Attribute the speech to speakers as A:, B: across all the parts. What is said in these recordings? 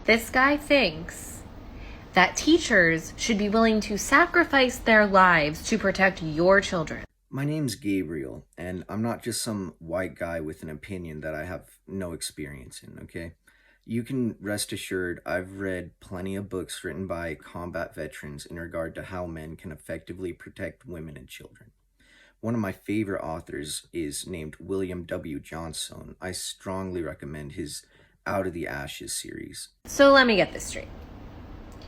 A: This guy thinks that teachers should be willing to sacrifice their lives to protect your children.
B: My name's Gabriel, and I'm not just some white guy with an opinion that I have no experience in, okay? You can rest assured I've read plenty of books written by combat veterans in regard to how men can effectively protect women and children. One of my favorite authors is named William W. Johnstone. I strongly recommend his Out of the Ashes series.
A: So let me get this straight.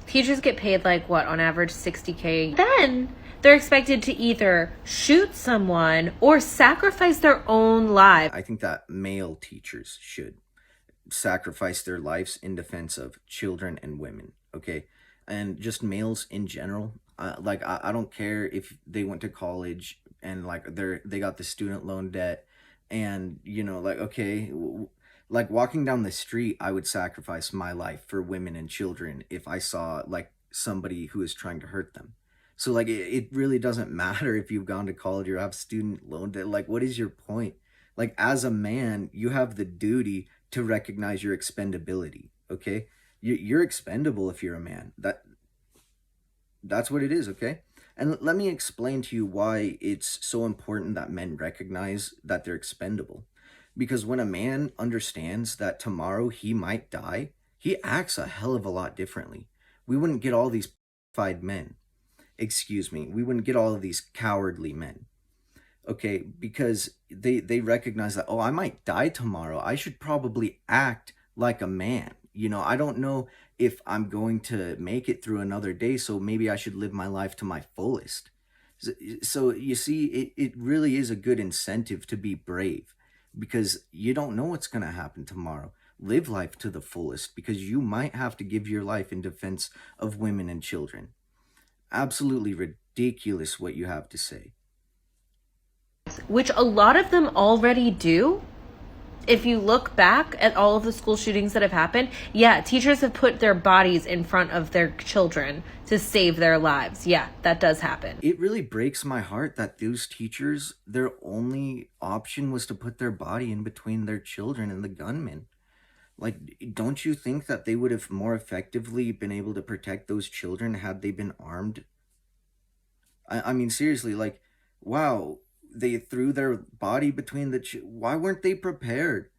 A: Teachers get paid on average $60K. Then they're expected to either shoot someone or sacrifice their own lives.
B: I think that male teachers should sacrifice their lives in defense of children and women, okay? And just males in general. I don't care if they went to college and they got the student loan debt and walking down the street, I would sacrifice my life for women and children if I saw somebody who is trying to hurt them. So it really doesn't matter if you've gone to college or have student loan debt. What is your point? As a man, you have the duty to recognize your expendability, okay? You're expendable if you're a man. That's what it is, okay? And let me explain to you why it's so important that men recognize that they're expendable. Because when a man understands that tomorrow he might die, he acts a hell of a lot differently. We wouldn't get all these men. We wouldn't get all of these cowardly men. Okay, because they recognize that, I might die tomorrow. I should probably act like a man. I don't know if I'm going to make it through another day, so maybe I should live my life to my fullest. So you see, it really is a good incentive to be brave, because you don't know what's going to happen tomorrow. Live life to the fullest, because you might have to give your life in defense of women and children. Absolutely ridiculous what you have to say.
A: Which a lot of them already do. If you look back at all of the school shootings that have happened, yeah, teachers have put their bodies in front of their children to save their lives. Yeah, that does happen.
B: It really breaks my heart that those teachers, their only option was to put their body in between their children and the gunmen. Don't you think that they would have more effectively been able to protect those children had they been armed? I mean, seriously, wow, they threw their body between why weren't they prepared?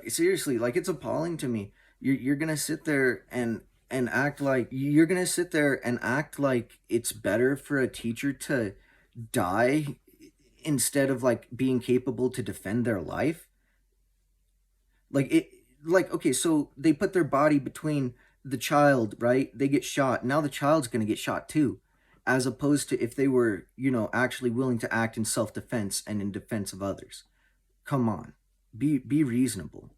B: Seriously, it's appalling to me. You're gonna sit there and act like it's better for a teacher to die instead of being capable to defend their life. Okay, so they put their body between the child, right? They get shot. Now the child's gonna get shot too. As opposed to if they were, actually willing to act in self-defense and in defense of others. Come on, be reasonable.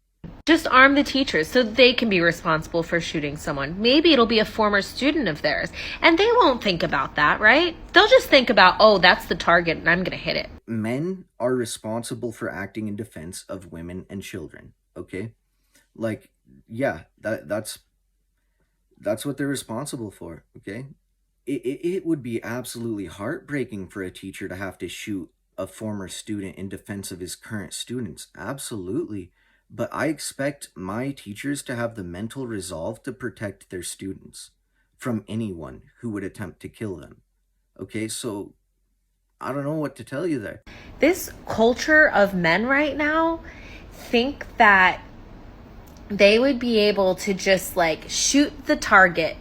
A: Just arm the teachers so they can be responsible for shooting someone. Maybe it'll be a former student of theirs, and they won't think about that, right? They'll just think about, that's the target and I'm going to hit it.
B: Men are responsible for acting in defense of women and children, okay? Yeah, that's what they're responsible for, okay? It would be absolutely heartbreaking for a teacher to have to shoot a former student in defense of his current students. Absolutely. But I expect my teachers to have the mental resolve to protect their students from anyone who would attempt to kill them. Okay, so I don't know what to tell you there.
A: This culture of men right now think that they would be able to just shoot the target.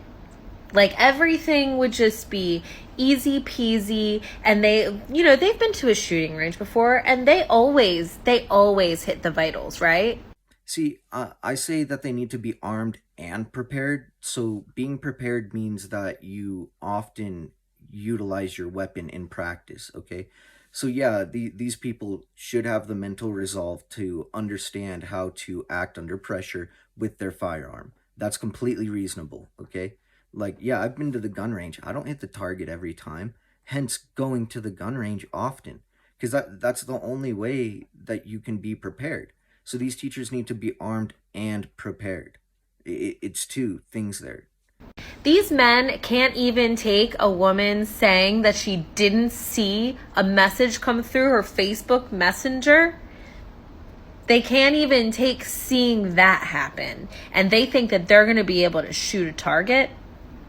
A: Everything would just be easy peasy, and they've been to a shooting range before, and they always hit the vitals, right?
B: See, I say that they need to be armed and prepared. So being prepared means that you often utilize your weapon in practice, okay? So yeah, these people should have the mental resolve to understand how to act under pressure with their firearm. That's completely reasonable, okay? Yeah, I've been to the gun range. I don't hit the target every time, hence going to the gun range often, because that's the only way that you can be prepared. So these teachers need to be armed and prepared. It's two things there.
A: These men can't even take a woman saying that she didn't see a message come through her Facebook Messenger They can't even take seeing that happen. And they think that they're going to be able to shoot a target.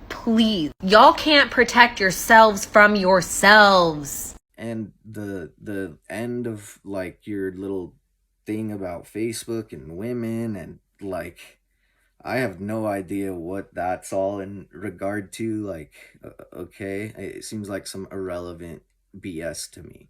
A: Please. Y'all can't protect yourselves from yourselves.
B: And the end of like your little thing about Facebook and women, and like I have no idea what that's all in regard to. Like, okay, it seems like some irrelevant BS to me.